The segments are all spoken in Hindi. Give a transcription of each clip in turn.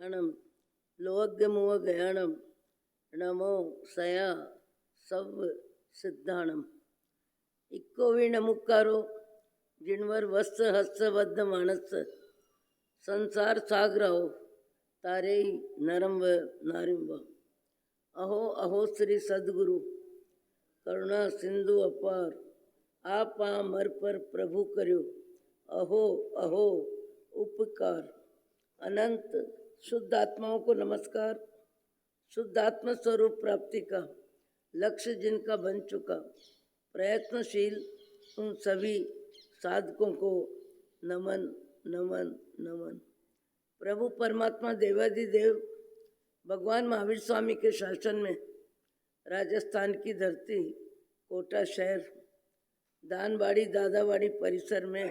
अणम लोग्यमुव गयाणम नमो सया सव सिद्धाणम इक्को वीण मुक्कारो जिनवर वस्त हस्त बद्ध मानस संसार सागराओ तारे नरम व नारिम व अहो अहो श्री सदगुरु करुणा सिंधु अपार आप मर पर प्रभु करो अहो अहो उपकार। अनंत शुद्ध आत्माओं को नमस्कार। शुद्ध आत्म स्वरूप प्राप्ति का लक्ष्य जिनका बन चुका प्रयत्नशील उन सभी साधकों को नमन नमन नमन। प्रभु परमात्मा देवाधिदेव भगवान महावीर स्वामी के शासन में राजस्थान की धरती कोटा शहर दानवाड़ी दादावाड़ी परिसर में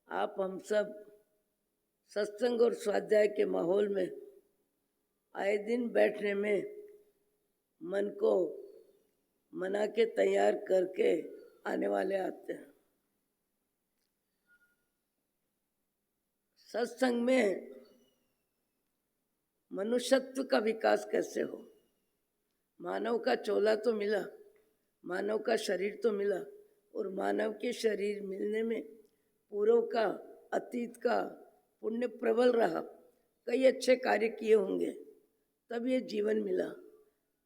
आप हम सब सत्संग और स्वाध्याय के माहौल में आए दिन बैठने में मन को मना के तैयार करके आने वाले आते हैं। सत्संग में मनुष्यत्व का विकास कैसे हो। मानव का चोला तो मिला, मानव का शरीर तो मिला, और मानव के शरीर मिलने में पूर्व का अतीत का पुण्य प्रबल रहा, कई अच्छे कार्य किए होंगे तब ये जीवन मिला।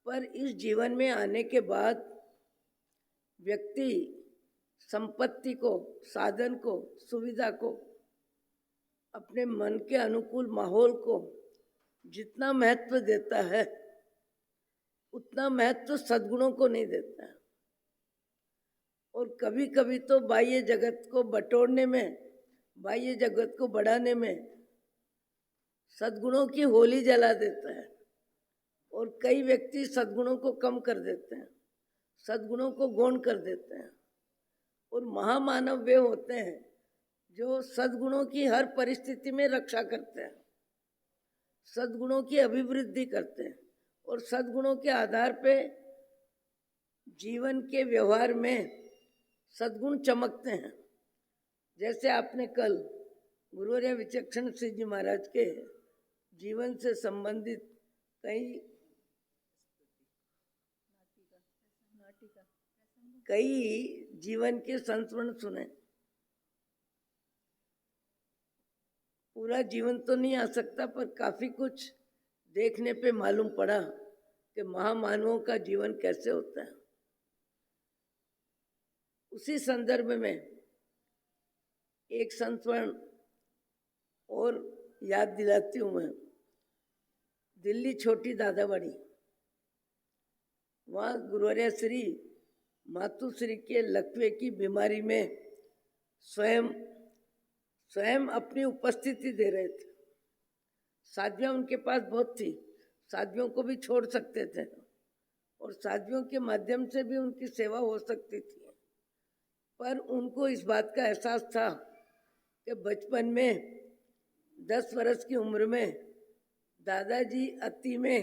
पर इस जीवन में आने के बाद व्यक्ति संपत्ति को, साधन को, सुविधा को, अपने मन के अनुकूल माहौल को जितना महत्व देता है उतना महत्व सद्गुणों को नहीं देता है। और कभी कभी तो बाह्य जगत को बटोरने में, बाह्य जगत को बढ़ाने में सद्गुणों की होली जला देता है, और कई व्यक्ति सद्गुणों को कम कर देते हैं, सद्गुणों को गौण कर देते हैं। और महामानव वे होते हैं जो सद्गुणों की हर परिस्थिति में रक्षा करते हैं, सद्गुणों की अभिवृद्धि करते हैं, और सद्गुणों के आधार पे जीवन के व्यवहार में सद्गुण चमकते हैं। जैसे आपने कल गुरुवर्य विचक्षण सिंह जी महाराज के जीवन से संबंधित कई जीवन के संस्मरण सुने। पूरा जीवन तो नहीं आ सकता, पर काफी कुछ देखने पे मालूम पड़ा कि महामानवों का जीवन कैसे होता है। उसी संदर्भ में एक संस्मरण और याद दिलाती हूँ मैं। दिल्ली छोटी दादावाड़ी, वहाँ गुरुवर्य श्री मातुश्री के लकवे की बीमारी में स्वयं अपनी उपस्थिति दे रहे थे। साध्वियाँ उनके पास बहुत थी, साध्वियों को भी छोड़ सकते थे और साध्वियों के माध्यम से भी उनकी सेवा हो सकती थी। पर उनको इस बात का एहसास था कि बचपन में 10 वर्ष की उम्र में दादाजी अति में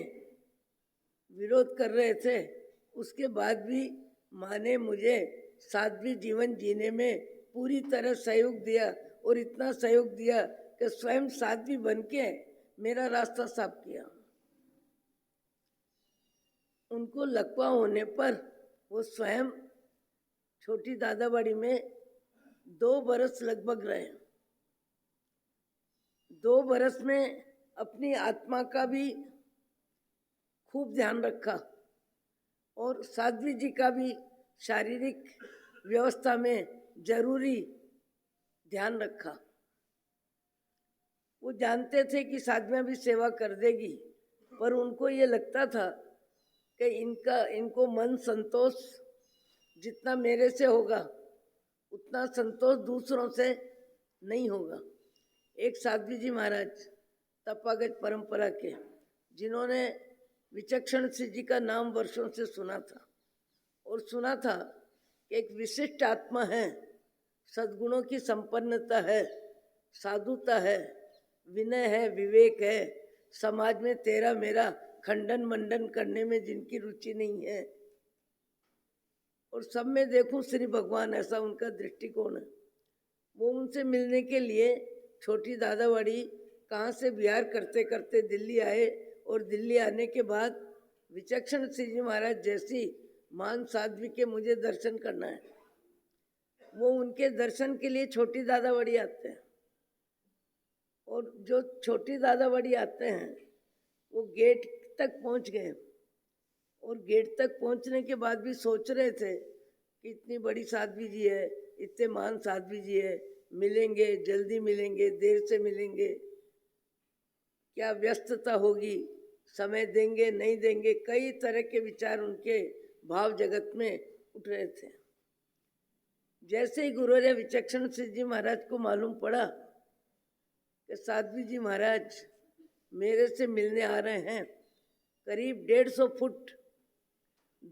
विरोध कर रहे थे, उसके बाद भी माँ ने मुझे साध्वी जीवन जीने में पूरी तरह सहयोग दिया, और इतना सहयोग दिया कि स्वयं साध्वी बन के मेरा रास्ता साफ किया। उनको लकवा होने पर वो स्वयं छोटी दादावाड़ी में 2 बरस लगभग रहे। 2 बरस में अपनी आत्मा का भी खूब ध्यान रखा, और साध्वी जी का भी शारीरिक व्यवस्था में जरूरी ध्यान रखा। वो जानते थे कि साध्वियाँ भी सेवा कर देगी, पर उनको ये लगता था कि इनको मन संतोष जितना मेरे से होगा उतना संतोष दूसरों से नहीं होगा। एक साध्वी जी महाराज तपागत परंपरा के, जिन्होंने विचक्षण सिंह जी का नाम वर्षों से सुना था, और सुना था कि एक विशिष्ट आत्मा है, सद्गुणों की संपन्नता है, साधुता है, विनय है, विवेक है, समाज में तेरा मेरा खंडन मंडन करने में जिनकी रुचि नहीं है, और सब में देखूं श्री भगवान, ऐसा उनका दृष्टिकोण है। वो उनसे मिलने के लिए छोटी दादावाड़ी कहाँ से विहार करते करते दिल्ली आए और दिल्ली आने के बाद विचक्षण श्री जी महाराज जैसी महान साध्वी के मुझे दर्शन करना है, वो उनके दर्शन के लिए छोटी दादा बड़ी आते हैं। और जो छोटी दादा बड़ी आते हैं वो गेट तक पहुंच गए और गेट तक पहुंचने के बाद भी सोच रहे थे कि इतनी बड़ी साध्वी जी है, इतने महान साध्वी जी है, मिलेंगे, जल्दी मिलेंगे, देर से मिलेंगे, क्या व्यस्तता होगी, समय देंगे नहीं देंगे, कई तरह के विचार उनके भाव जगत में उठ रहे थे। जैसे ही गुरुदेव विचक्षण सिद्ध जी महाराज को मालूम पड़ा कि साध्वी जी महाराज मेरे से मिलने आ रहे हैं, करीब 150 फुट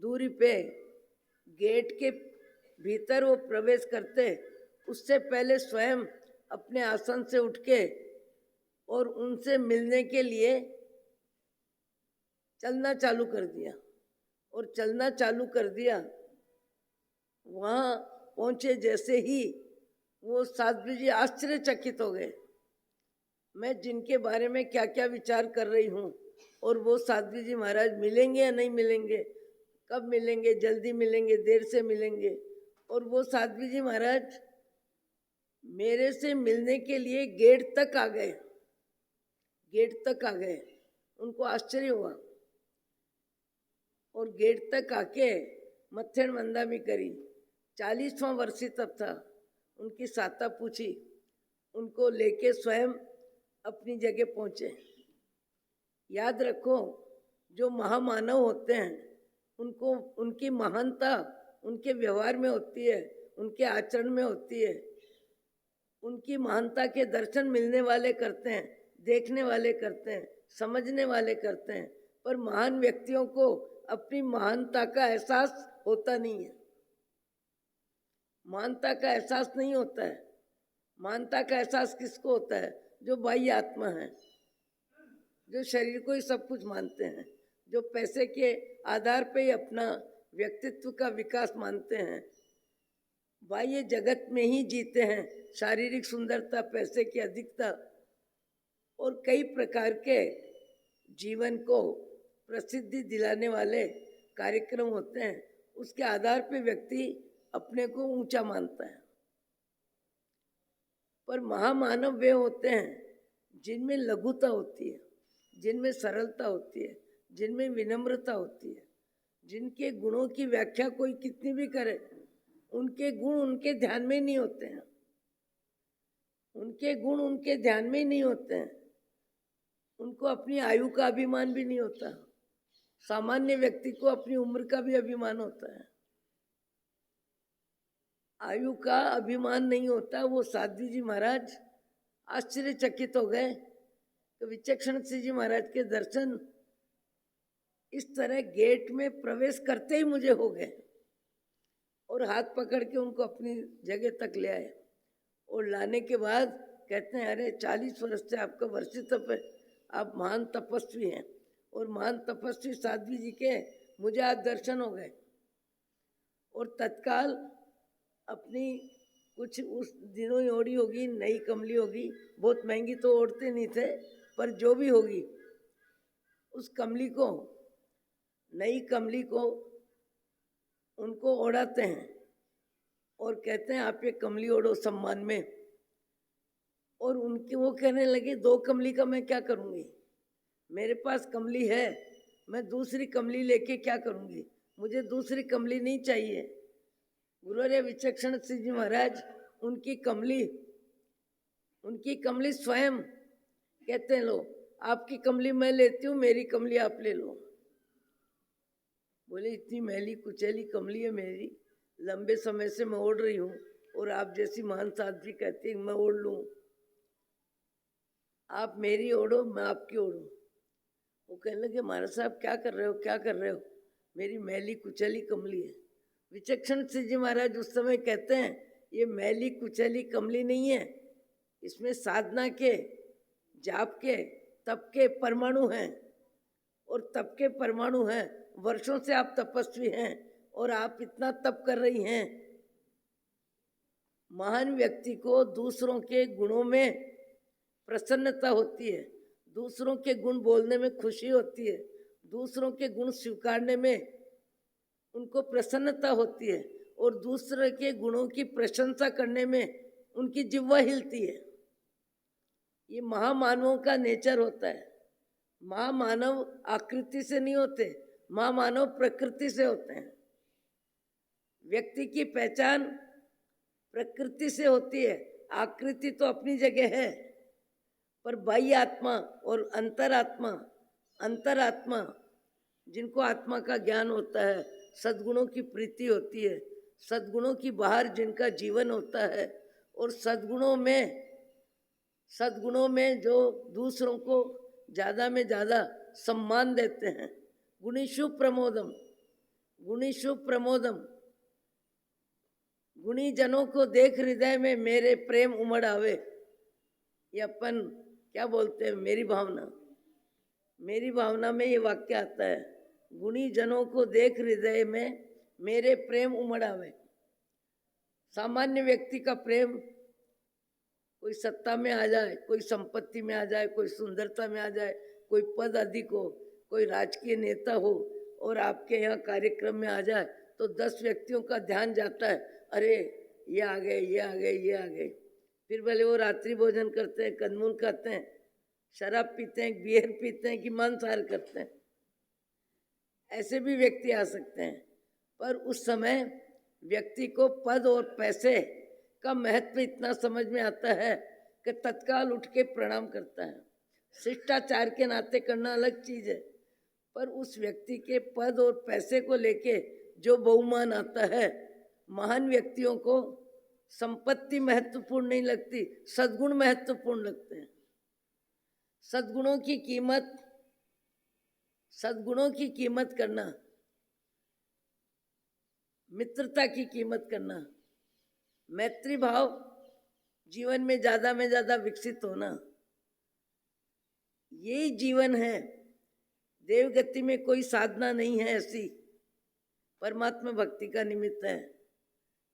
दूरी पे गेट के भीतर वो प्रवेश करते, उससे पहले स्वयं अपने आसन से उठ के और उनसे मिलने के लिए चलना चालू कर दिया। और चलना चालू कर दिया, वहाँ पहुँचे जैसे ही वो साध्वी जी आश्चर्यचकित हो गए। मैं जिनके बारे में क्या क्या विचार कर रही हूँ और वो साध्वी जी महाराज मिलेंगे या नहीं मिलेंगे, कब मिलेंगे, जल्दी मिलेंगे, देर से मिलेंगे, और वो साध्वी जी महाराज मेरे से मिलने के लिए गेट तक आ गए, गेट तक आ गए। उनको आश्चर्य हुआ और गेट तक आके मत्थेण मंदामी करी। 40वां वर्ष तब था। उनकी साता पूछी, उनको लेके स्वयं अपनी जगह पहुँचे। याद रखो, जो महामानव होते हैं उनको उनकी महानता उनके व्यवहार में होती है, उनके आचरण में होती है। उनकी महानता के दर्शन मिलने वाले करते हैं, देखने वाले करते हैं, समझने वाले करते हैं, पर महान व्यक्तियों को अपनी महानता का एहसास होता नहीं है। महानता का एहसास नहीं होता है। महानता का एहसास किसको होता है? जो बाह्य आत्मा है, जो शरीर को ही सब कुछ मानते हैं, जो पैसे के आधार पे ही अपना व्यक्तित्व का विकास मानते हैं, बाह्य जगत में ही जीते हैं। शारीरिक सुंदरता, पैसे की अधिकता और कई प्रकार के जीवन को प्रसिद्धि दिलाने वाले कार्यक्रम होते हैं, उसके आधार पे व्यक्ति अपने को ऊंचा मानता है। पर महामानव वे होते हैं जिनमें लघुता होती है, जिनमें सरलता होती है, जिनमें विनम्रता होती है, जिनके गुणों की व्याख्या कोई कितनी भी करे, उनके गुण उनके ध्यान में नहीं होते हैं, उनके गुण उनके ध्यान में नहीं होते हैं। उनको अपनी आयु का अभिमान भी नहीं होता। सामान्य व्यक्ति को अपनी उम्र का भी अभिमान होता है, आयु का अभिमान नहीं होता। वो साध्वी जी महाराज आश्चर्यचकित हो गए तो विचक्षण श्री जी महाराज के दर्शन इस तरह गेट में प्रवेश करते ही मुझे हो गए और हाथ पकड़ के उनको अपनी जगह तक ले आए। और लाने के बाद कहते हैं, अरे 40 वर्ष से आपका वर्षितप है, आप महान तपस्वी हैं। और महान तपस्वी साध्वी जी के मुझे आज दर्शन हो गए। और तत्काल अपनी कुछ उस दिनों ही ओढ़ी होगी, नई कमली होगी, बहुत महंगी तो ओढ़ते नहीं थे, पर जो भी होगी उस कमली को, नई कमली को उनको ओढ़ाते हैं और कहते हैं आप ये कमली ओढ़ो सम्मान में। और उनके वो कहने लगे 2 कमली का मैं क्या करूँगी, मेरे पास कमली है, मैं दूसरी कमली लेके क्या करूँगी, मुझे दूसरी कमली नहीं चाहिए। गुरुदेव विचक्षण श्री जी महाराज उनकी कमली स्वयं कहते हैं, लो आपकी कमली मैं लेती हूँ, मेरी कमली आप ले लो। बोले इतनी मैली कुचैली कमली है मेरी, लंबे समय से मैं ओढ़ रही हूँ और आप जैसी महान साध्वी कहती हैं मैं ओढ़ लूँ, आप मेरी ओढ़ो मैं आपकी ओढ़ूँ। वो कहने लगे महाराज साहब क्या कर रहे हो, क्या कर रहे हो, मेरी मैली कुचैली कमली है। विचक्षण श्री जी महाराज उस समय कहते हैं, ये मैली कुचैली कमली नहीं है, इसमें साधना के, जाप के, तप के परमाणु हैं। और तप के परमाणु हैं, वर्षों से आप तपस्वी हैं और आप इतना तप कर रही हैं। महान व्यक्ति को दूसरों के गुणों में प्रसन्नता होती है, दूसरों के गुण बोलने में खुशी होती है, दूसरों के गुण स्वीकारने में उनको प्रसन्नता होती है और दूसरे के गुणों की प्रशंसा करने में उनकी जिह्वा हिलती है। ये महामानवों का नेचर होता है। महामानव आकृति से नहीं होते, महामानव प्रकृति से होते हैं। व्यक्ति की पहचान प्रकृति से होती है, आकृति तो अपनी जगह है, पर बाह्य आत्मा और अंतरात्मा जिनको आत्मा का ज्ञान होता है, सद्गुणों की प्रीति होती है, सद्गुणों की बाहर जिनका जीवन होता है, और सद्गुणों में जो दूसरों को ज़्यादा में ज़्यादा सम्मान देते हैं। गुणीषु प्रमोदम, गुणी जनों को देख हृदय में मेरे प्रेम उमड़ आवे। ये अपन क्या बोलते हैं, मेरी भावना में ये वाक्य आता है, गुणी जनों को देख हृदय में मेरे प्रेम उमड़ आवे। सामान्य व्यक्ति का प्रेम कोई सत्ता में आ जाए, कोई संपत्ति में आ जाए, कोई सुंदरता में आ जाए, कोई पद अधिक हो, कोई राजकीय नेता हो और आपके यहाँ कार्यक्रम में आ जाए तो 10 व्यक्तियों का ध्यान जाता है, अरे ये आ गए। फिर भले वो रात्रि भोजन करते हैं, कंदमूल खाते हैं, शराब पीते हैं, बियर पीते हैं कि मांसाहार करते हैं, ऐसे भी व्यक्ति आ सकते हैं। पर उस समय व्यक्ति को पद और पैसे का महत्व इतना समझ में आता है कि तत्काल उठ के प्रणाम करता है। शिष्टाचार के नाते करना अलग चीज है, पर उस व्यक्ति के पद और पैसे को लेके जो बहुमान आता है, महान व्यक्तियों को संपत्ति महत्वपूर्ण नहीं लगती, सद्गुण महत्वपूर्ण लगते हैं। सद्गुणों की कीमत करना, मित्रता की कीमत करना, मैत्री भाव जीवन में ज़्यादा विकसित होना, यही जीवन है। देवगति में कोई साधना नहीं है ऐसी, परमात्मा भक्ति का निमित्त है।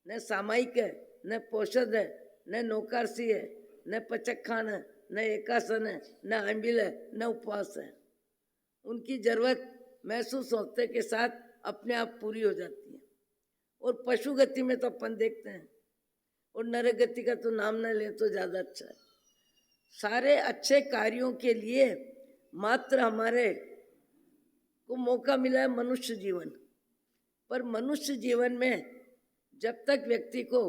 न सामायिक है, न पोषद है, न नौकारसी है, न पचक्खान है, न एकासन है, न अम्बिल है, न उपवास है। उनकी जरूरत महसूस होते के साथ अपने आप पूरी हो जाती है। और पशु गति में तो अपन देखते हैं, और नर गति का तो नाम न ले तो ज़्यादा अच्छा है। सारे अच्छे कार्यों के लिए मात्र हमारे को मौका मिला है मनुष्य जीवन, पर मनुष्य जीवन में जब तक व्यक्ति को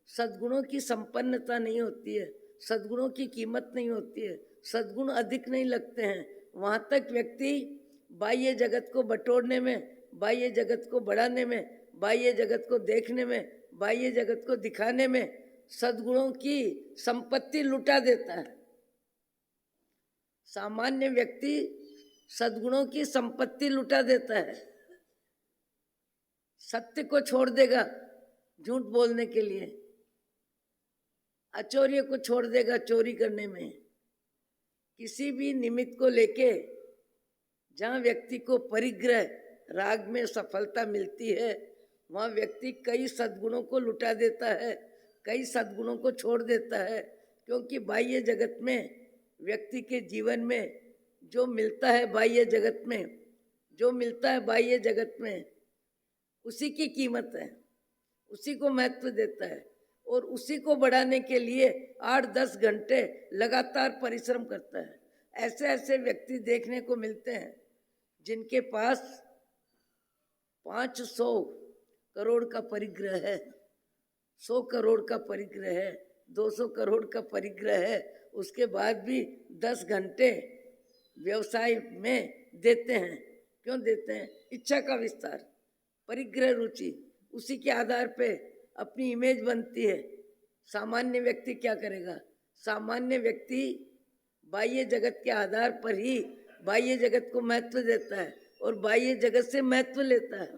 सद्गुणों की संपन्नता नहीं होती है, सद्गुणों की कीमत नहीं होती है, सद्गुण अधिक नहीं लगते हैं, वहाँ तक व्यक्ति बाह्य जगत को बटोरने में, बाह्य जगत को बढ़ाने में, बाह्य जगत को देखने में, बाह्य जगत को दिखाने में सद्गुणों की संपत्ति लुटा देता है। सामान्य व्यक्ति सद्गुणों की संपत्ति लुटा देता है, सत्य को छोड़ देगा झूठ बोलने के लिए, अचौर्य को छोड़ देगा चोरी करने में। किसी भी निमित्त को लेके जहाँ व्यक्ति को परिग्रह राग में सफलता मिलती है, वहाँ व्यक्ति कई सद्गुणों को लुटा देता है, कई सद्गुणों को छोड़ देता है। क्योंकि बाह्य जगत में व्यक्ति के जीवन में जो मिलता है, बाह्य जगत में जो मिलता है, बाह्य जगत में उसी की कीमत है, उसी को महत्व देता है, और उसी को बढ़ाने के लिए 8-10 घंटे लगातार परिश्रम करता है। ऐसे व्यक्ति देखने को मिलते हैं जिनके पास 500 करोड़ का परिग्रह है, 100 करोड़ का परिग्रह है, 200 करोड़ का परिग्रह है, उसके बाद भी 10 घंटे व्यवसाय में देते हैं। क्यों देते हैं? इच्छा का विस्तार, परिग्रह, रुचि, उसी के आधार पे अपनी इमेज बनती है। सामान्य व्यक्ति क्या करेगा? सामान्य व्यक्ति बाह्य जगत के आधार पर ही बाह्य जगत को महत्व देता है और बाह्य जगत से महत्व लेता है।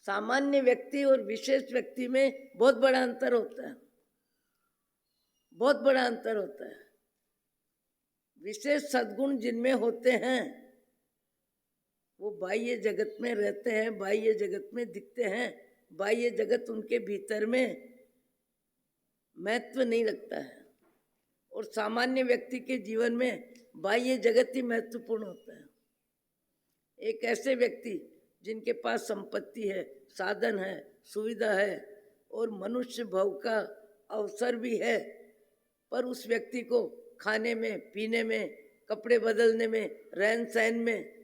सामान्य व्यक्ति और विशेष व्यक्ति में बहुत बड़ा अंतर होता है, बहुत बड़ा अंतर होता है। विशेष सद्गुण जिनमें होते हैं वो बाह्य जगत में रहते हैं, बाह्य जगत में दिखते हैं, बाह्य जगत उनके भीतर में महत्व नहीं रखता है। और सामान्य व्यक्ति के जीवन में बाह्य जगत ही महत्वपूर्ण होता है। एक ऐसे व्यक्ति जिनके पास संपत्ति है, साधन है, सुविधा है और मनुष्य भव का अवसर भी है, पर उस व्यक्ति को खाने में, पीने में, कपड़े बदलने में, रहन सहन में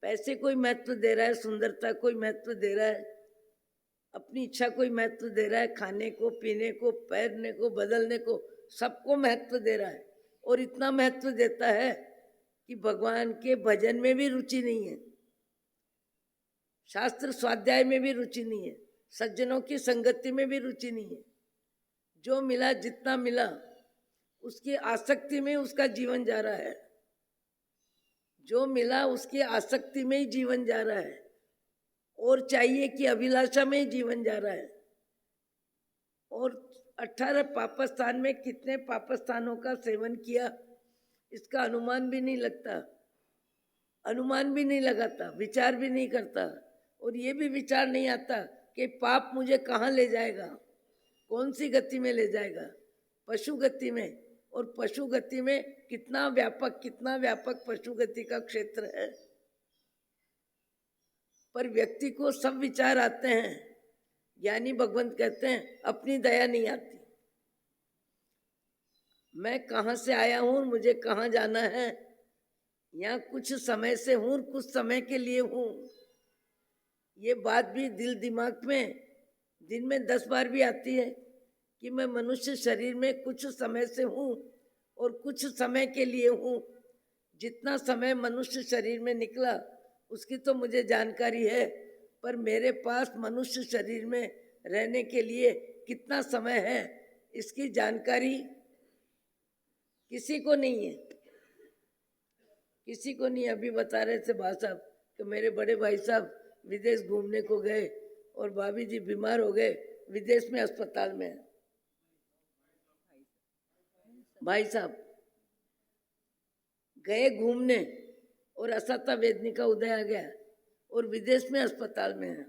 पैसे कोई महत्व दे रहा है, सुंदरता कोई महत्व दे रहा है, अपनी इच्छा कोई महत्व दे रहा है, खाने को, पीने को, पहनने को, बदलने को, सबको महत्व दे रहा है। और इतना महत्व देता है कि भगवान के भजन में भी रुचि नहीं है, शास्त्र स्वाध्याय में भी रुचि नहीं है, सज्जनों की संगति में भी रुचि नहीं है। जो मिला, जितना मिला, उसकी आसक्ति में उसका जीवन जा रहा है। जो मिला उसकी आसक्ति में ही जीवन जा रहा है और चाहिए कि अभिलाषा में ही जीवन जा रहा है। और 18 पापस्थान में कितने पापस्थानों का सेवन किया इसका अनुमान भी नहीं लगता, अनुमान भी नहीं लगाता, विचार भी नहीं करता। और ये भी विचार नहीं आता कि पाप मुझे कहाँ ले जाएगा, कौन सी गति में ले जाएगा, पशु गति में। और पशु गति में कितना व्यापक पशु गति का क्षेत्र है। पर व्यक्ति को सब विचार आते हैं। ज्ञानी भगवंत कहते हैं अपनी दया नहीं आती। मैं कहाँ से आया हूँ, मुझे कहाँ जाना है, यहाँ कुछ समय से हूँ, कुछ समय के लिए हूँ, ये बात भी दिल दिमाग में दिन में 10 बार भी आती है कि मैं मनुष्य शरीर में कुछ समय से हूँ और कुछ समय के लिए हूँ। जितना समय मनुष्य शरीर में निकला उसकी तो मुझे जानकारी है, पर मेरे पास मनुष्य शरीर में रहने के लिए कितना समय है इसकी जानकारी किसी को नहीं है, किसी को नहीं। अभी बता रहे थे भाई साहब कि मेरे बड़े भाई साहब विदेश घूमने को गए और भाभी जी बीमार हो गए, विदेश में अस्पताल में है। भाई साहब गए घूमने और असाता वेदनी का उदय आ गया और विदेश में अस्पताल में है।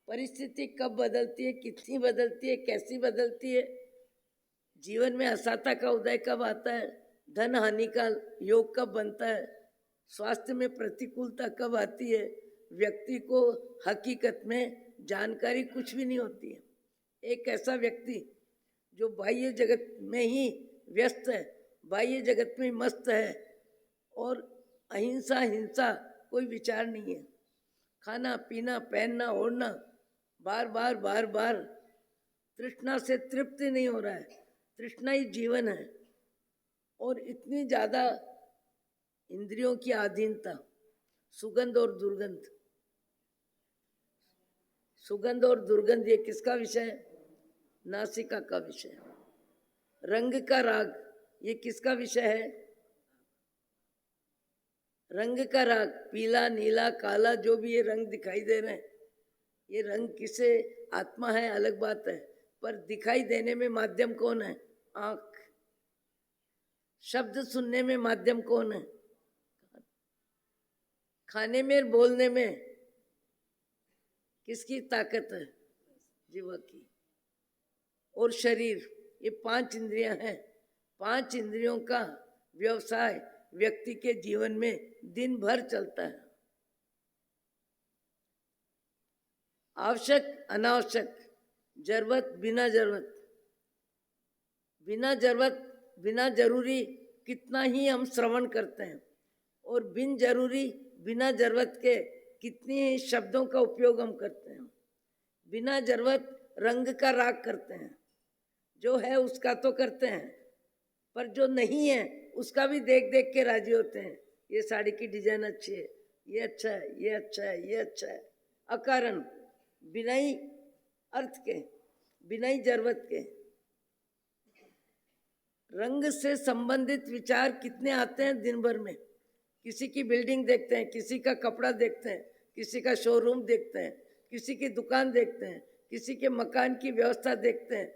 परिस्थिति कब बदलती है, कितनी बदलती है, कैसी बदलती है, जीवन में असाता का उदय कब आता है, धन हानि का योग कब बनता है, स्वास्थ्य में प्रतिकूलता कब आती है, व्यक्ति को हकीकत में जानकारी कुछ भी नहीं होती है। एक ऐसा व्यक्ति जो बाह्य जगत में ही व्यस्त है, बाह्य जगत में मस्त है और अहिंसा हिंसा कोई विचार नहीं है, खाना पीना पहनना ओढ़ना बार बार तृष्णा से तृप्ति नहीं हो रहा है, तृष्णा ही जीवन है। और इतनी ज़्यादा इंद्रियों की अधीनता, सुगंध और दुर्गंध, सुगंध और दुर्गंध ये किसका विषय है? नासिका का विषय है। रंग का राग ये किसका विषय है? रंग का राग, पीला नीला काला जो भी ये रंग दिखाई दे रहे हैं, ये रंग किसे आत्मा है अलग बात है, पर दिखाई देने में माध्यम कौन है? आँख। शब्द सुनने में माध्यम कौन है? खाने में बोलने में किसकी ताकत है? जीवा की। और शरीर, ये 5 इंद्रियां हैं। 5 इंद्रियों का व्यवसाय व्यक्ति के जीवन में दिन भर चलता है। आवश्यक अनावश्यक, जरूरत बिना जरूरत, बिना जरूरत बिना जरूरी कितना ही हम श्रवण करते हैं और बिन जरूरी बिना जरूरत के कितने ही शब्दों का उपयोग हम करते हैं। बिना जरूरत रंग का राग करते हैं, जो है उसका तो करते हैं, पर जो नहीं है उसका भी देख देख के राजी होते हैं। ये साड़ी की डिजाइन अच्छी है, ये अच्छा है, ये अच्छा है, ये अच्छा है, अकारण बिना ही अर्थ के, बिना ही जरूरत के। रंग से संबंधित विचार कितने आते हैं दिन भर में। किसी की बिल्डिंग देखते हैं, किसी का कपड़ा देखते हैं, किसी का शोरूम देखते हैं, किसी की दुकान देखते हैं, किसी के मकान की व्यवस्था देखते हैं।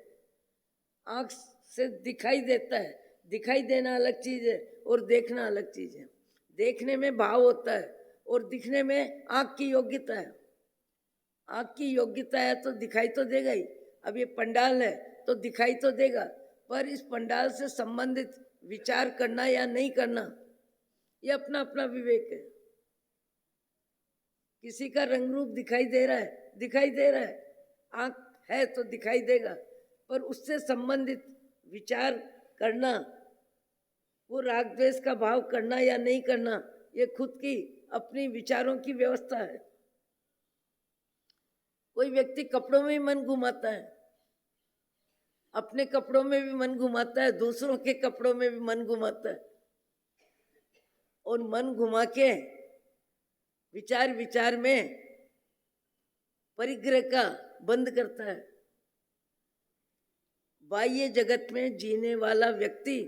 आँख से दिखाई देता है, दिखाई देना अलग चीज़ है और देखना अलग चीज़ है। देखने में भाव होता है और दिखने में आँख की योग्यता है। आँख की योग्यता है तो दिखाई तो देगा ही। अब ये पंडाल है तो दिखाई तो देगा, पर इस पंडाल से संबंधित विचार करना या नहीं करना ये अपना अपना विवेक है। किसी का रंग रूप दिखाई दे रहा है, दिखाई दे रहा है, आंख है तो दिखाई देगा, पर उससे संबंधित विचार करना, वो राग द्वेष का भाव करना या नहीं करना, ये खुद की अपनी विचारों की व्यवस्था है। कोई व्यक्ति कपड़ों में भी मन घुमाता है, अपने कपड़ों में भी मन घुमाता है, दूसरों के कपड़ों में भी मन घुमाता है, और मन घुमा के विचार विचार में परिग्रह का बंद करता है। बाह्य जगत में जीने वाला व्यक्ति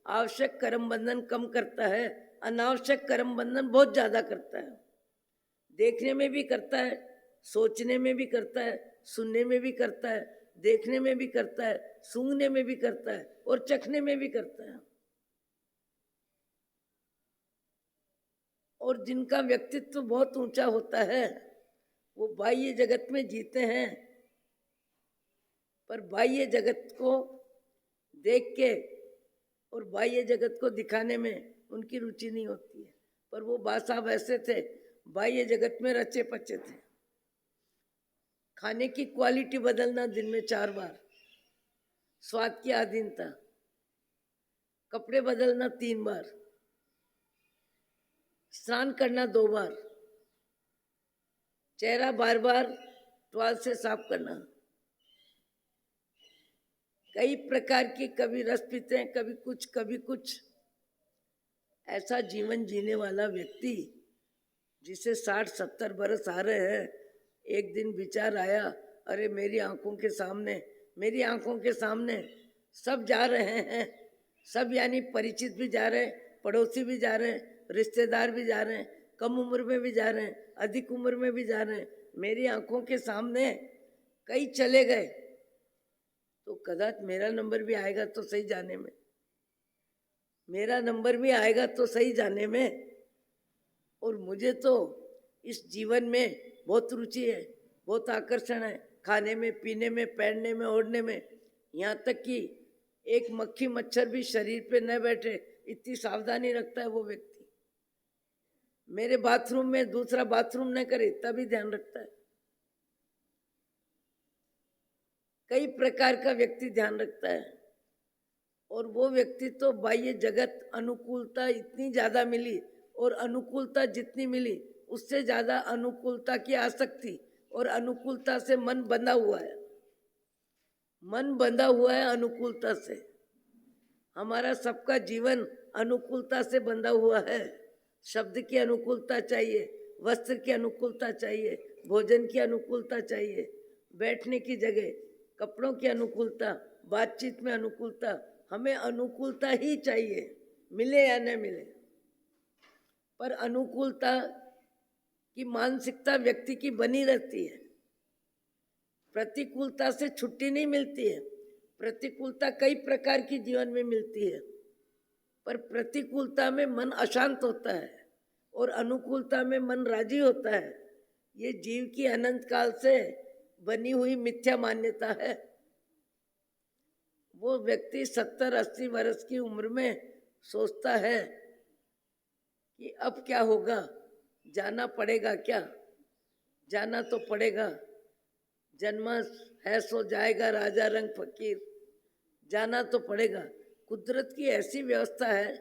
आवश्यक कर्म बंधन कम करता है, अनावश्यक कर्म बंधन बहुत ज्यादा करता है। देखने में भी करता है, सोचने में भी करता है, सुनने में भी करता है, देखने में भी करता है, सूंघने में भी करता है, और चखने में भी करता है। और जिनका व्यक्तित्व बहुत ऊंचा होता है वो बाह्य जगत में जीते हैं, पर बाह्य जगत को देख के और बाह्य जगत को दिखाने में उनकी रुचि नहीं होती है। पर वो बा साहब ऐसे थे, बाह्य जगत में रचे पचे थे। खाने की क्वालिटी बदलना दिन में 4 बार, स्वाद की अधीनता, कपड़े बदलना 3 बार, स्नान करना 2 बार, चेहरा बार बार टॉवल से साफ करना, कई प्रकार की, कभी रस पीते हैं, कभी कुछ। ऐसा जीवन जीने वाला व्यक्ति जिसे 60-70 बरस आ रहे हैं, एक दिन विचार आया, अरे मेरी आंखों के सामने सब जा रहे हैं, सब यानी परिचित भी जा रहे हैं, पड़ोसी भी जा रहे हैं, रिश्तेदार भी जा रहे हैं, कम उम्र में भी जा रहे हैं, अधिक उम्र में भी जा रहे हैं, मेरी आंखों के सामने कई चले गए, तो कदाच मेरा नंबर भी आएगा तो सही जाने में, मेरा नंबर भी आएगा तो सही जाने में। और मुझे तो इस जीवन में बहुत रुचि है, बहुत आकर्षण है, खाने में, पीने में, पहनने में, ओढ़ने में, यहाँ तक कि एक मक्खी मच्छर भी शरीर पे न बैठे इतनी सावधानी रखता है वो व्यक्ति। मेरे बाथरूम में दूसरा बाथरूम न करे इतना भी ध्यान रखता है। कई प्रकार का व्यक्ति ध्यान रखता है, और वो व्यक्ति तो बाह्य जगत अनुकूलता इतनी ज्यादा मिली, और अनुकूलता जितनी मिली उससे ज्यादा अनुकूलता की आसक्ति, और अनुकूलता से मन बंधा हुआ है, मन बंधा हुआ है अनुकूलता से। हमारा सबका जीवन अनुकूलता से बंधा हुआ है। शब्द की अनुकूलता चाहिए, वस्त्र की अनुकूलता चाहिए, भोजन की अनुकूलता चाहिए, बैठने की जगह, कपड़ों की अनुकूलता, बातचीत में अनुकूलता, हमें अनुकूलता ही चाहिए, मिले या न मिले। पर अनुकूलता की मानसिकता व्यक्ति की बनी रहती है, प्रतिकूलता से छुट्टी नहीं मिलती है। प्रतिकूलता कई प्रकार की जीवन में मिलती है, पर प्रतिकूलता में मन अशांत होता है और अनुकूलता में मन राजी होता है। ये जीव की अनंत काल से बनी हुई मिथ्या मान्यता है। वो व्यक्ति 70-80 वर्ष की उम्र में सोचता है कि अब क्या होगा, जाना पड़ेगा क्या, जाना तो पड़ेगा, जन्मा है सो जाएगा राजा रंग फकीर, जाना तो पड़ेगा। कुदरत की ऐसी व्यवस्था है,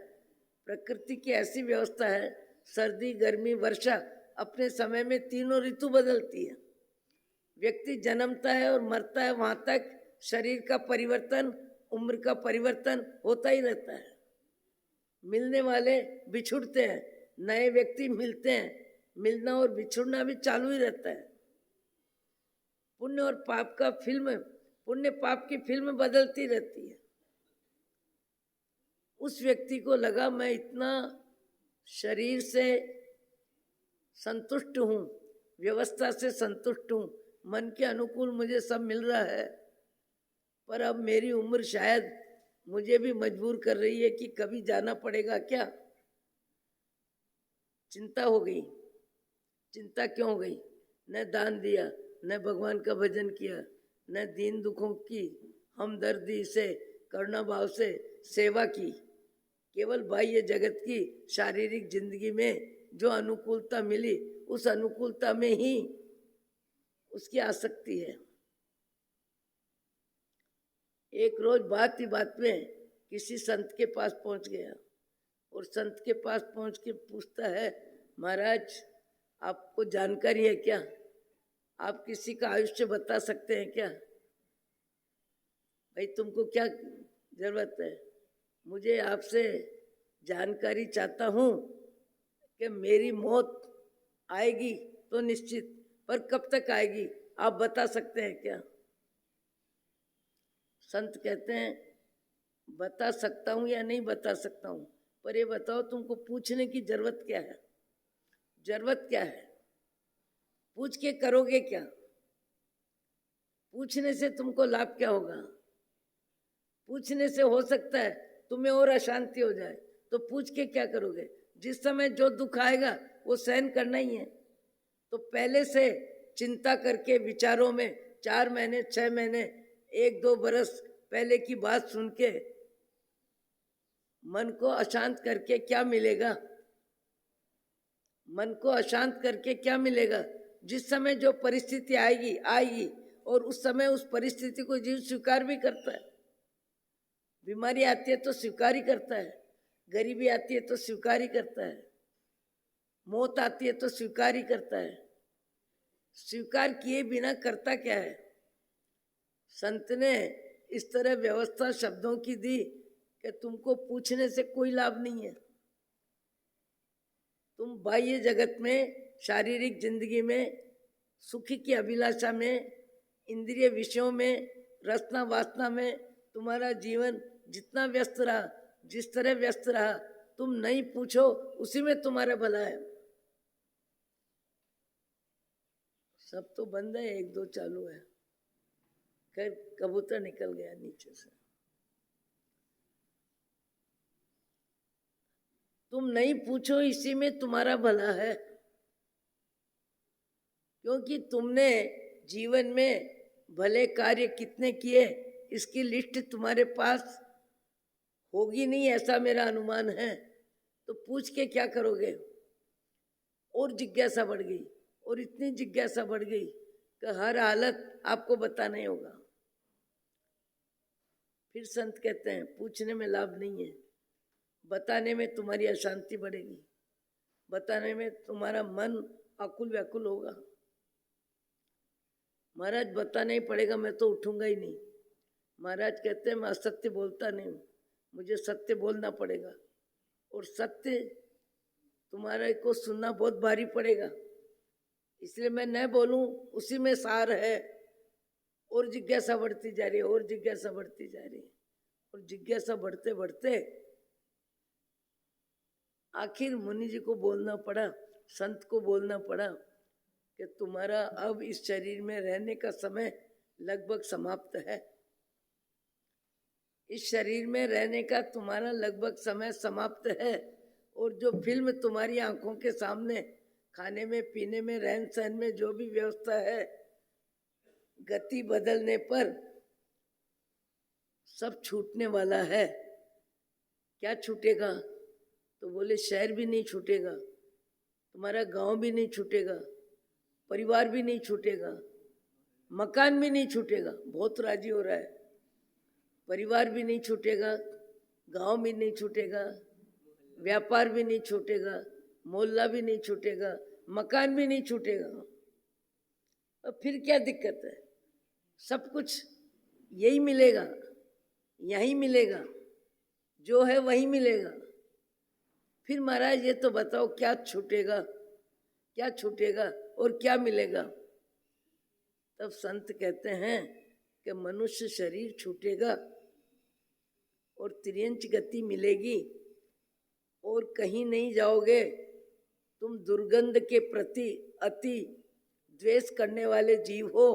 प्रकृति की ऐसी व्यवस्था है, सर्दी गर्मी वर्षा अपने समय में तीनों ऋतु बदलती है। व्यक्ति जन्मता है और मरता है, वहां तक शरीर का परिवर्तन, उम्र का परिवर्तन होता ही रहता है। मिलने वाले बिछुड़ते हैं, नए व्यक्ति मिलते हैं, मिलना और बिछुड़ना भी चालू ही रहता है। पुण्य और पाप का फिल्म, पुण्य पाप की फिल्म बदलती रहती है। उस व्यक्ति को लगा मैं इतना शरीर से संतुष्ट हूँ, व्यवस्था से संतुष्ट हूँ, मन के अनुकूल मुझे सब मिल रहा है, पर अब मेरी उम्र शायद मुझे भी मजबूर कर रही है कि कभी जाना पड़ेगा क्या। चिंता हो गई। चिंता क्यों हो गई? न दान दिया, न भगवान का भजन किया, न दीन दुखों की हमदर्दी से, करुणा भाव से सेवा की। केवल बाह्य जगत की शारीरिक जिंदगी में जो अनुकूलता मिली, उस अनुकूलता में ही उसकी आसक्ति है। एक रोज बात ही बात में किसी संत के पास पहुंच गया और संत के पास पहुंच के पूछता है, महाराज आपको जानकारी है क्या? आप किसी का आयुष्य बता सकते हैं क्या? भाई तुमको क्या जरूरत है? मुझे आपसे जानकारी चाहता हूँ कि मेरी मौत आएगी तो निश्चित, पर कब तक आएगी आप बता सकते हैं क्या? संत कहते हैं, बता सकता हूँ या नहीं बता सकता हूँ, पर ये बताओ तुमको पूछने की जरूरत क्या है? जरूरत क्या है? पूछ के करोगे क्या? पूछने से तुमको लाभ क्या होगा? पूछने से हो सकता है तुम्हें और अशांति हो जाए, तो पूछ के क्या करोगे? जिस समय जो दुख आएगा वो सहन करना ही है। तो पहले से चिंता करके विचारों में 4 महीने 6 महीने 1-2 बरस पहले की बात सुन के मन को अशांत करके क्या मिलेगा? मन को अशांत करके क्या मिलेगा? जिस समय जो परिस्थिति आएगी आएगी, और उस समय उस परिस्थिति को जीव स्वीकार भी करता है। बीमारी आती है तो स्वीकार ही करता है, गरीबी आती है तो स्वीकार ही करता है, मौत आती है तो स्वीकार ही करता है। स्वीकार किए बिना करता क्या है? संत ने इस तरह व्यवस्था शब्दों की दी कि तुमको पूछने से कोई लाभ नहीं है। तुम बाह्य जगत में, शारीरिक जिंदगी में, सुखी की अभिलाषा में, इंद्रिय विषयों में, रसना वासना में तुम्हारा जीवन जितना व्यस्त रहा, जिस तरह व्यस्त रहा, तुम नहीं पूछो उसी में तुम्हारा भला है। सब तो बंद है, 1-2 चालू है। खैर कबूतर निकल गया नीचे से। तुम नहीं पूछो इसी में तुम्हारा भला है, क्योंकि तुमने जीवन में भले कार्य कितने किए इसकी लिस्ट तुम्हारे पास होगी नहीं, ऐसा मेरा अनुमान है। तो पूछ के क्या करोगे? और जिज्ञासा बढ़ गई, और इतनी जिज्ञासा बढ़ गई कि हर हालत आपको बताना ही होगा। फिर संत कहते हैं, पूछने में लाभ नहीं है, बताने में तुम्हारी अशांति बढ़ेगी, बताने में तुम्हारा मन आकुल व्याकुल होगा। महाराज बताना ही पड़ेगा, मैं तो उठूंगा ही नहीं। महाराज कहते हैं, मैं असत्य बोलता नहीं हूँ, मुझे सत्य बोलना पड़ेगा, और सत्य तुम्हारे को सुनना बहुत भारी पड़ेगा, इसलिए मैं न बोलूं, उसी में सार है। और जिज्ञासा बढ़ती जा रही है, और जिज्ञासा बढ़ती जा रही है, और जिज्ञासा बढ़ते बढ़ते आखिर मुनि जी को बोलना पड़ा, संत को बोलना पड़ा कि तुम्हारा अब इस शरीर में रहने का समय लगभग समाप्त है। इस शरीर में रहने का तुम्हारा लगभग समय समाप्त है, और जो फिल्म तुम्हारी आंखों के सामने, खाने में, पीने में, रहन सहन में जो भी व्यवस्था है, गति बदलने पर सब छूटने वाला है। क्या छूटेगा? तो बोले शहर भी नहीं छूटेगा, तुम्हारा गांव भी नहीं छूटेगा, परिवार भी नहीं छूटेगा, मकान भी नहीं छूटेगा। बहुत राजी हो रहा है। परिवार भी नहीं छूटेगा, गांव भी नहीं छूटेगा, व्यापार भी नहीं छूटेगा, मोहल्ला भी नहीं छूटेगा, मकान भी नहीं छूटेगा। और फिर क्या दिक्कत है? सब कुछ यही मिलेगा, यही मिलेगा, जो है वही मिलेगा। फिर महाराज ये तो बताओ क्या छूटेगा, क्या छूटेगा और क्या मिलेगा? तब संत कहते हैं कि मनुष्य शरीर छूटेगा और तिर्यंच गति मिलेगी, और कहीं नहीं जाओगे। तुम दुर्गंध के प्रति अति द्वेष करने वाले जीव हो,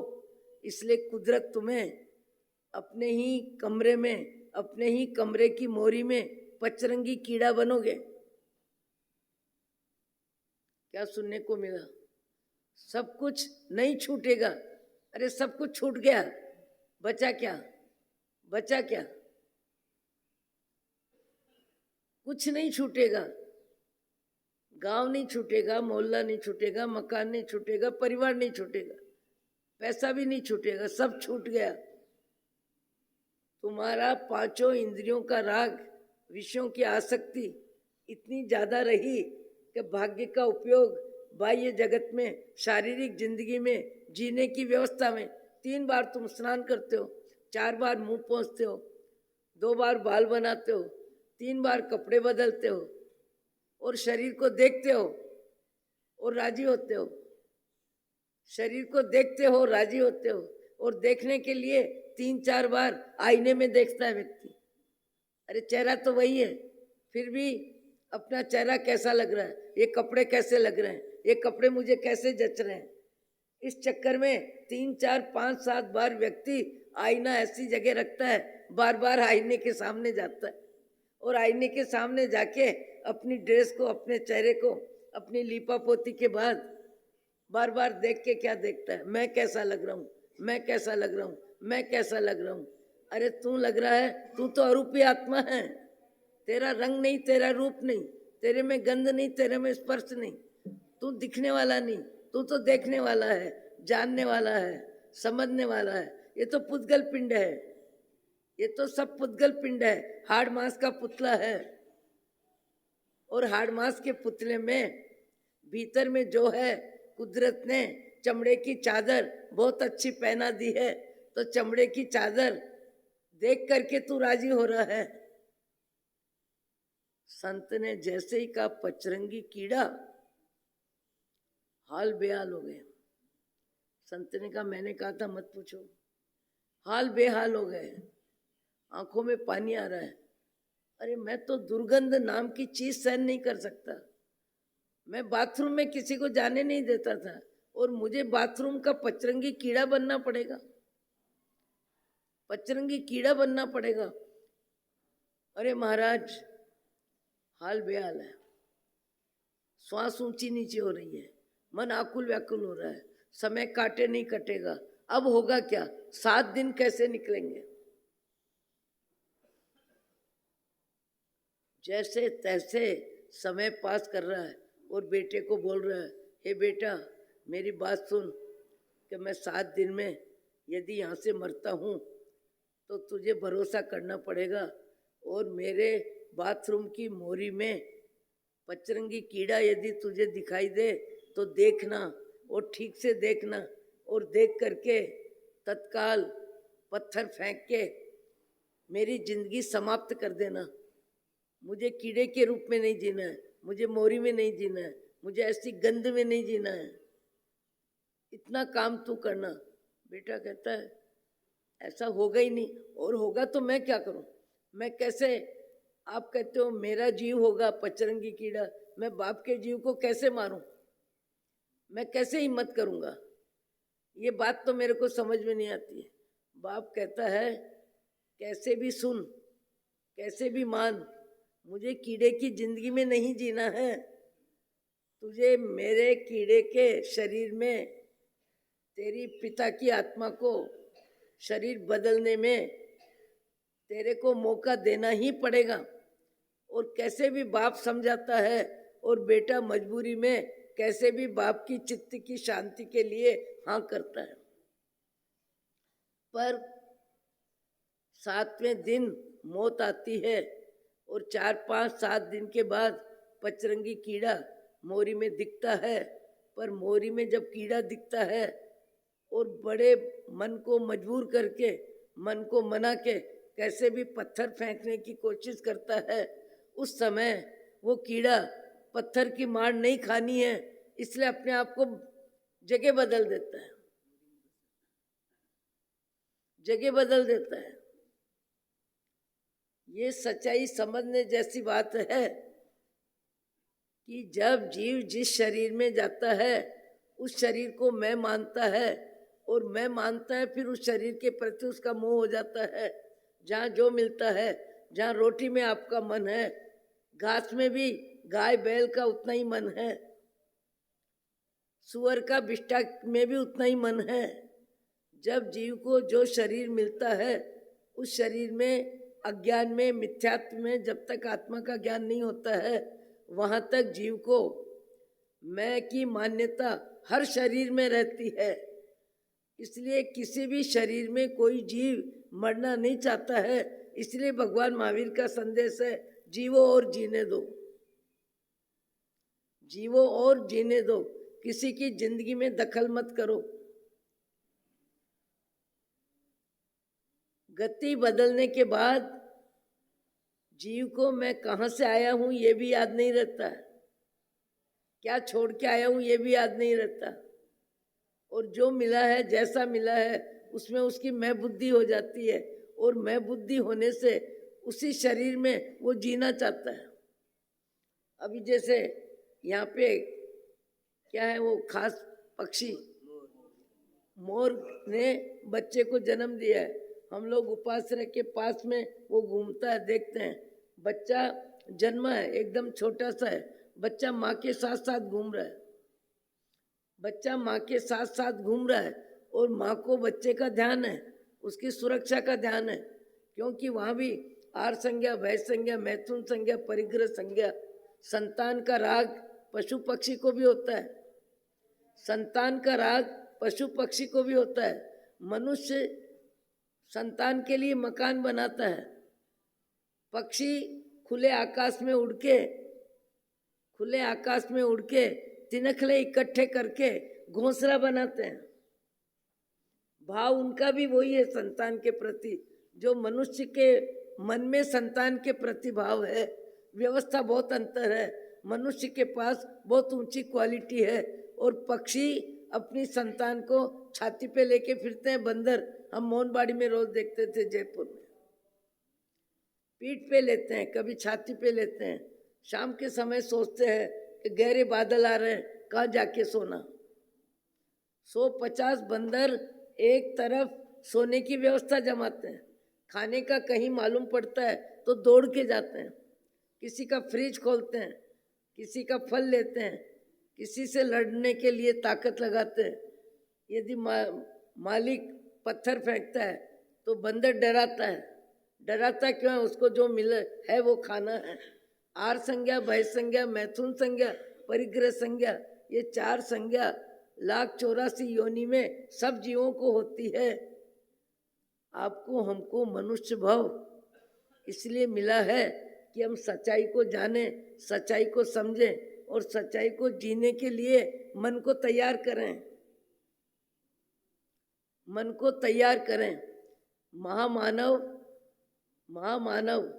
इसलिए कुदरत तुम्हें अपने ही कमरे में, अपने ही कमरे की मोरी में पचरंगी कीड़ा बनोगे। क्या सुनने को मिला? सब कुछ नहीं छूटेगा। अरे सब कुछ छूट गया, बचा क्या? बचा क्या? कुछ नहीं छूटेगा। गांव नहीं छूटेगा, मोहल्ला नहीं छूटेगा, मकान नहीं छूटेगा, परिवार नहीं छूटेगा, पैसा भी नहीं छूटेगा, सब छूट गया। तुम्हारा पांचों इंद्रियों का राग, विषयों की आसक्ति इतनी ज्यादा रही कि भाग्य का उपयोग बाह्य जगत में, शारीरिक जिंदगी में, जीने की व्यवस्था में 3 बार तुम स्नान करते हो, 4 बार मुंह पोंछते हो, 2 बार बाल बनाते हो, 3 बार कपड़े बदलते हो और शरीर को देखते हो और राजी होते हो। शरीर को देखते हो, राजी होते हो, और देखने के लिए 3-4 बार आईने में देखता है व्यक्ति। अरे चेहरा तो वही है, फिर भी अपना चेहरा कैसा लग रहा है, ये कपड़े कैसे लग रहे हैं, ये कपड़े मुझे कैसे जच रहे हैं। इस चक्कर में 3-4-5-7 बार व्यक्ति आईना ऐसी जगह रखता है, बार बार आईने के सामने जाता है और आईने के सामने जाके अपनी ड्रेस को, अपने चेहरे को, अपनी लीपा पोती के बाद बार बार देख के क्या देखता है, मैं कैसा लग रहा हूँ, मैं कैसा लग रहा हूँ, मैं कैसा लग रहा हूँ। अरे तू लग रहा है, तू तो अरूपी आत्मा है। तेरा रंग नहीं, तेरा रूप नहीं, तेरे में गंध नहीं, तेरे में स्पर्श नहीं, तू दिखने वाला नहीं, तू तो देखने वाला है, जानने वाला है, समझने वाला है। ये तो पुद्गल पिंड है, ये तो सब पुद्गल पिंड है, हाड़ मांस का पुतला है। और हाड़ मांस के पुतले में भीतर में जो है, कुदरत ने चमड़े की चादर बहुत अच्छी पहना दी है, तो चमड़े की चादर देख करके तू राजी हो रहा है। संत ने जैसे ही कहा पचरंगी कीड़ा, हाल बेहाल हो गए। संत ने कहा, मैंने कहा था मत पूछो। हाल बेहाल हो गए, आंखों में पानी आ रहा है। अरे मैं तो दुर्गंध नाम की चीज सहन नहीं कर सकता। मैं बाथरूम में किसी को जाने नहीं देता था और मुझे बाथरूम का पचरंगी कीड़ा बनना पड़ेगा, पचरंगी कीड़ा बनना पड़ेगा। अरे महाराज, हाल बेहाल है, श्वास ऊंची नीचे हो रही है, मन आकुल व्याकुल हो रहा है, समय काटे नहीं कटेगा। अब होगा क्या? 7 दिन कैसे निकलेंगे? जैसे तैसे समय पास कर रहा है और बेटे को बोल रहा है, हे बेटा मेरी बात सुन कि मैं 7 दिन में यदि यहाँ से मरता हूँ तो तुझे भरोसा करना पड़ेगा और मेरे बाथरूम की मोरी में पचरंगी कीड़ा यदि तुझे दिखाई दे तो देखना और ठीक से देखना, और देख करके तत्काल पत्थर फेंक के मेरी जिंदगी समाप्त कर देना। मुझे कीड़े के रूप में नहीं जीना है, मुझे मोरी में नहीं जीना है, मुझे ऐसी गंध में नहीं जीना है। इतना काम तू करना। बेटा कहता है ऐसा होगा ही नहीं, और होगा तो मैं क्या करूं? मैं कैसे, आप कहते हो मेरा जीव होगा पचरंगी कीड़ा, मैं बाप के जीव को कैसे मारूं? मैं कैसे हिम्मत करूंगा? ये बात तो मेरे को समझ में नहीं आती है। बाप कहता है कैसे भी सुन, कैसे भी मान, मुझे कीड़े की जिंदगी में नहीं जीना है। तुझे मेरे कीड़े के शरीर में तेरी पिता की आत्मा को शरीर बदलने में तेरे को मौका देना ही पड़ेगा। और कैसे भी बाप समझाता है और बेटा मजबूरी में कैसे भी बाप की चित्त की शांति के लिए हाँ करता है। पर 7वें दिन मौत आती है और 4-5-7 दिन के बाद पचरंगी कीड़ा मोरी में दिखता है। पर मोरी में जब कीड़ा दिखता है और बड़े मन को मजबूर करके, मन को मना के कैसे भी पत्थर फेंकने की कोशिश करता है, उस समय वो कीड़ा पत्थर की मार नहीं खानी है, इसलिए अपने आप को जगह बदल देता है, जगह बदल देता है। ये सच्चाई समझने जैसी बात है कि जब जीव जिस शरीर में जाता है उस शरीर को मैं मानता है और मैं मानता है, फिर उस शरीर के प्रति उसका मोह हो जाता है। जहाँ जो मिलता है, जहाँ रोटी में आपका मन है, घास में भी गाय बैल का उतना ही मन है, सुअर का बिष्टा में भी उतना ही मन है। जब जीव को जो शरीर मिलता है उस शरीर में अज्ञान में मिथ्यात्व में जब तक आत्मा का ज्ञान नहीं होता है वहाँ तक जीव को मैं की मान्यता हर शरीर में रहती है। इसलिए किसी भी शरीर में कोई जीव मरना नहीं चाहता है। इसलिए भगवान महावीर का संदेश है, जीवो और जीने दो, जीवो और जीने दो, किसी की जिंदगी में दखल मत करो। गति बदलने के बाद जीव को मैं कहाँ से आया हूँ ये भी याद नहीं रहता, क्या छोड़ के आया हूँ ये भी याद नहीं रहता, और जो मिला है जैसा मिला है उसमें उसकी मैं बुद्धि हो जाती है, और मैं बुद्धि होने से उसी शरीर में वो जीना चाहता है। अभी जैसे यहाँ पे क्या है, वो खास पक्षी मोर ने बच्चे को जन्म दिया है। हम लोग उपाश्रय के पास में वो घूमता है, देखते हैं। बच्चा जन्मा है, एकदम छोटा सा है, बच्चा माँ के साथ साथ घूम रहा है, बच्चा माँ के साथ साथ घूम रहा है, और माँ को बच्चे का ध्यान है, उसकी सुरक्षा का ध्यान है, क्योंकि वहाँ भी आर संज्ञा, भय संज्ञा, मैथुन संज्ञा, परिग्रह संज्ञा, संतान का राग पशु पक्षी को भी होता है, संतान का राग पशु पक्षी को भी होता है। मनुष्य संतान के लिए मकान बनाता है, पक्षी खुले आकाश में उड़ के तिनखले इकट्ठे करके घोंसला बनाते हैं। भाव उनका भी वही है संतान के प्रति, जो मनुष्य के मन में संतान के प्रति भाव है। व्यवस्था बहुत अंतर है, मनुष्य के पास बहुत ऊंची क्वालिटी है, और पक्षी अपनी संतान को छाती पे लेके फिरते हैं। बंदर हम मोहनबाड़ी में रोज देखते थे, जयपुर में पीठ पे लेते हैं, कभी छाती पे लेते हैं। शाम के समय सोचते हैं कि गहरे बादल आ रहे हैं, कहाँ जाके सोना। 150 बंदर एक तरफ सोने की व्यवस्था जमाते हैं, खाने का कहीं मालूम पड़ता है तो दौड़ के जाते हैं, किसी का फ्रिज खोलते हैं, किसी का फल लेते हैं, किसी से लड़ने के लिए ताकत लगाते हैं। यदि मालिक पत्थर फेंकता है तो बंदर डराता है। डराता क्यों है? उसको जो मिले है वो खाना है। आर संज्ञा, भय संज्ञा, मैथुन संज्ञा, परिग्रह संज्ञा, ये 4 संज्ञा 1,84,000 योनि में सब जीवों को होती है। आपको हमको मनुष्य भाव इसलिए मिला है कि हम सच्चाई को जाने, सच्चाई को समझें, और सच्चाई को जीने के लिए मन को तैयार करें, मन को तैयार करें। महामानव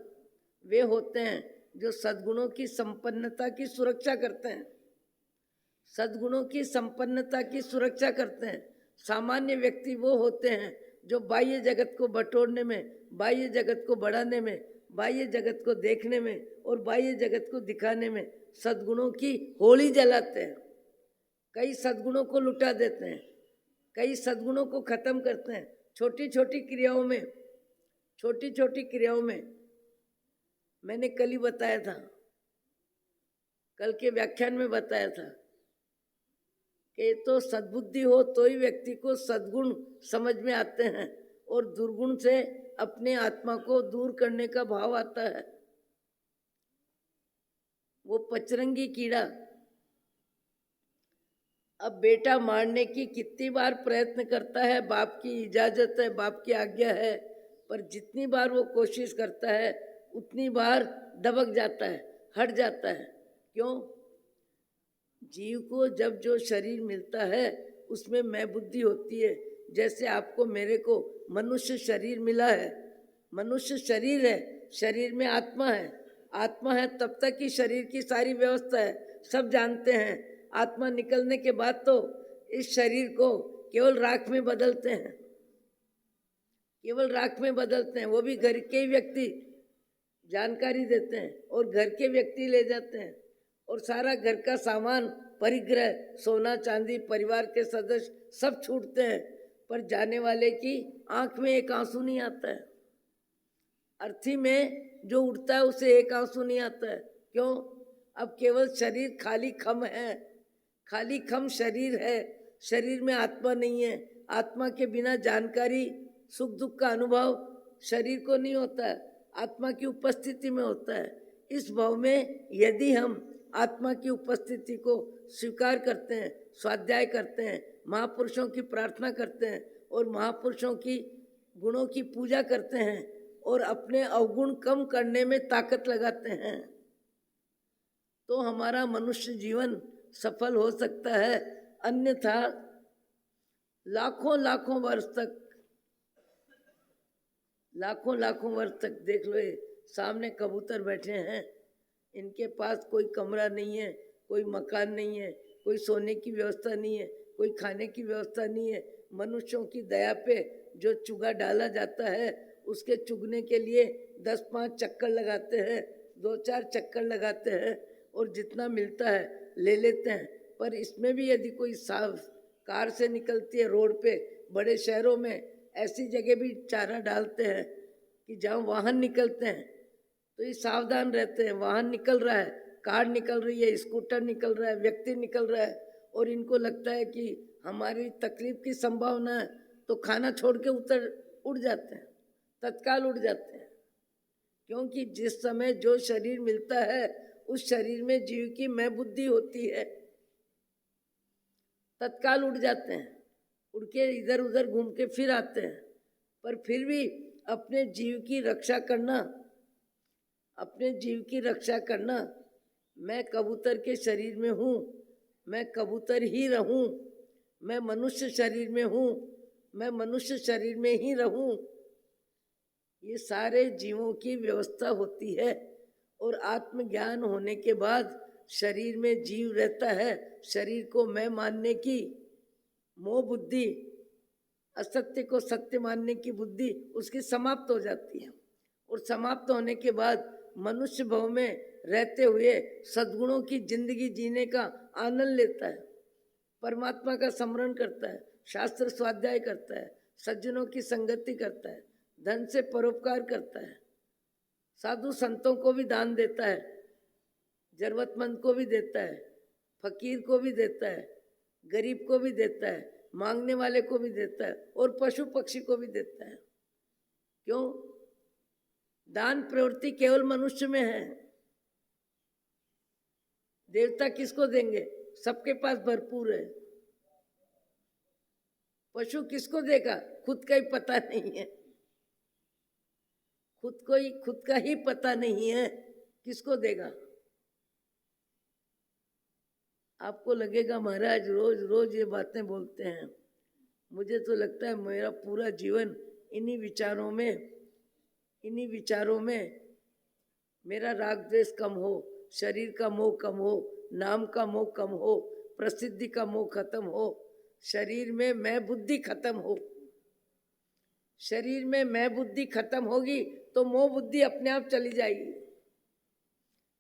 वे होते हैं जो सद्गुणों की संपन्नता की सुरक्षा करते हैं, सद्गुणों की संपन्नता की सुरक्षा करते हैं। सामान्य व्यक्ति वो होते हैं जो बाह्य जगत को बटोरने में, बाह्य जगत को बढ़ाने में, बाह्य जगत को देखने में और बाह्य जगत को दिखाने में सद्गुणों की होली जलाते हैं। कई सद्गुणों को लुटा देते हैं, कई सद्गुणों को खत्म करते हैं। छोटी छोटी क्रियाओं में मैंने कल ही बताया था, कल के व्याख्यान में बताया था कि तो सद्बुद्धि हो तो ही व्यक्ति को सद्गुण समझ में आते हैं, और दुर्गुण से अपने आत्मा को दूर करने का भाव आता है। वो पचरंगी कीड़ा अब बेटा मारने की कितनी बार प्रयत्न करता है, बाप की इजाजत है, बाप की आज्ञा है, पर जितनी बार वो कोशिश करता है उतनी बार दबक जाता है, हट जाता है। क्यों? जीव को जब जो शरीर मिलता है उसमें मैं बुद्धि होती है। जैसे आपको मेरे को मनुष्य शरीर मिला है, मनुष्य शरीर है, शरीर में आत्मा है, आत्मा है तब तक ही शरीर की सारी व्यवस्था है, सब जानते हैं। आत्मा निकलने के बाद तो इस शरीर को केवल राख में बदलते हैं, केवल राख में बदलते हैं। वो भी घर के ही व्यक्ति जानकारी देते हैं और घर के व्यक्ति ले जाते हैं, और सारा घर का सामान, परिग्रह, सोना चांदी, परिवार के सदस्य सब छूटते हैं, पर जाने वाले की आंख में एक आंसू नहीं आता है। अर्थी में जो उठता है उसे एक आंसू नहीं आता है। क्यों? अब केवल शरीर खाली खम है, खाली खम शरीर है, शरीर में आत्मा नहीं है। आत्मा के बिना जानकारी, सुख दुख का अनुभव शरीर को नहीं होता है, आत्मा की उपस्थिति में होता है। इस भाव में यदि हम आत्मा की उपस्थिति को स्वीकार करते हैं, स्वाध्याय करते हैं, महापुरुषों की प्रार्थना करते हैं और महापुरुषों की गुणों की पूजा करते हैं और अपने अवगुण कम करने में ताकत लगाते हैं, तो हमारा मनुष्य जीवन सफल हो सकता है। अन्यथा लाखों लाखों वर्ष तक देख लो, ये सामने कबूतर बैठे हैं, इनके पास कोई कमरा नहीं है, कोई मकान नहीं है, कोई सोने की व्यवस्था नहीं है, कोई खाने की व्यवस्था नहीं है। मनुष्यों की दया पे जो चुगा डाला जाता है उसके चुगने के लिए 10-5 चक्कर लगाते हैं, 2-4 चक्कर लगाते हैं और जितना मिलता है ले लेते हैं। पर इसमें भी यदि कोई साफ कार से निकलती है रोड पे, बड़े शहरों में ऐसी जगह भी चारा डालते हैं कि जहाँ वाहन निकलते हैं तो ये सावधान रहते हैं। वाहन निकल रहा है, कार निकल रही है, स्कूटर निकल रहा है, व्यक्ति निकल रहा है और इनको लगता है कि हमारी तकलीफ की संभावना है, तो खाना छोड़ के उड़ जाते हैं, तत्काल उड़ जाते हैं। क्योंकि जिस समय जो शरीर मिलता है उस शरीर में जीव की मैं बुद्धि होती है, तत्काल उड़ जाते हैं, उड़ के इधर उधर घूम के फिर आते हैं। पर फिर भी अपने जीव की रक्षा करना, मैं कबूतर के शरीर में हूँ, मैं कबूतर ही रहूँ, मैं मनुष्य शरीर में हूँ, मैं मनुष्य शरीर में ही रहूँ, ये सारे जीवों की व्यवस्था होती है। और आत्मज्ञान होने के बाद शरीर में जीव रहता है। शरीर को मैं मानने की मोह बुद्धि, असत्य को सत्य मानने की बुद्धि उसकी समाप्त हो जाती है और समाप्त होने के बाद मनुष्य भव में रहते हुए सद्गुणों की जिंदगी जीने का आनंद लेता है, परमात्मा का स्मरण करता है, शास्त्र स्वाध्याय करता है, सज्जनों की संगति करता है, धन से परोपकार करता है, साधु संतों को भी दान देता है, जरूरतमंद को भी देता है, फकीर को भी देता है, गरीब को भी देता है, मांगने वाले को भी देता है और पशु पक्षी को भी देता है। क्यों? दान प्रवृत्ति केवल मनुष्य में है। देवता किसको देंगे? सबके पास भरपूर है। पशु किसको देगा? खुद का ही पता नहीं है, खुद का ही पता नहीं है, किसको देगा? आपको लगेगा महाराज रोज रोज ये बातें बोलते हैं। मुझे तो लगता है मेरा पूरा जीवन इन्हीं विचारों में मेरा राग द्वेष कम हो, शरीर का मोह कम हो, नाम का मोह कम हो, प्रसिद्धि का मोह खत्म हो, शरीर में मैं बुद्धि खत्म हो। शरीर में मैं बुद्धि खत्म होगी तो मोह बुद्धि अपने आप चली जाएगी।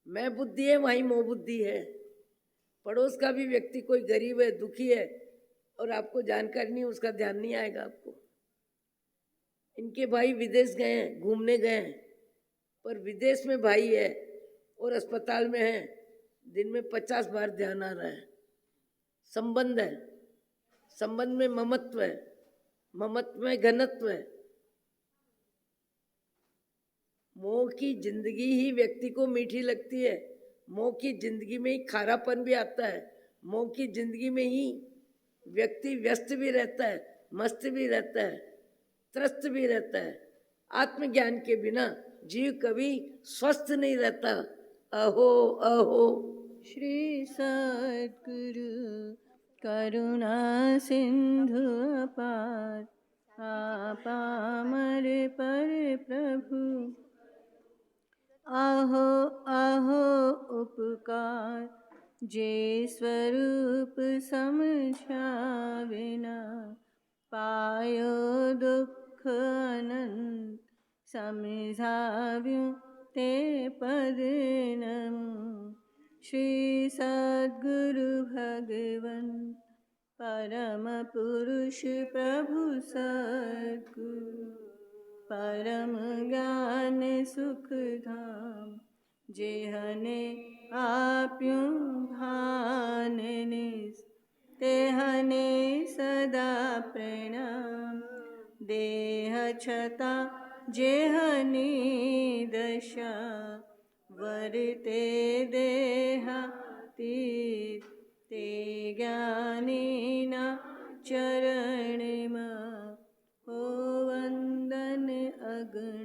मैं बुद्धि है वहीं मोह बुद्धि है। पड़ोस का भी व्यक्ति कोई गरीब है, दुखी है और आपको जानकारी नहीं, उसका ध्यान नहीं आएगा आपको। इनके भाई विदेश गए हैं, घूमने गए हैं, पर विदेश में भाई है और अस्पताल में है, दिन में 50 बार ध्यान आ रहा है। संबंध है, संबंध में ममत्व है, ममत्व में घनत्व है। मोह की जिंदगी ही व्यक्ति को मीठी लगती है, मोह की जिंदगी में ही खारापन भी आता है, मोह की जिंदगी में ही व्यक्ति व्यस्त भी रहता है, मस्त भी रहता है, त्रस्त भी रहता है। आत्मज्ञान के बिना जीव कभी स्वस्थ नहीं रहता। अहो अहो श्री सद्गुरु करुणा सिंधु अपार, आपामर पर प्रभु आहो आहो उपकार, जे स्वरूप समझाविना पायो दुख अनंत, समझाव्યું ते पद नमो। श्री सद्गुरु भगवन परम पुरुष प्रभु सद्गुरु, परम ज्ञान सुख धाम, जेहने आप्युं भान निस, तेहने सदा प्रणाम। देह छता જેહની દશા વર્તે દેહાતીત તે જ્ઞાનીના ચરણમાં હો વંદન અગણિત.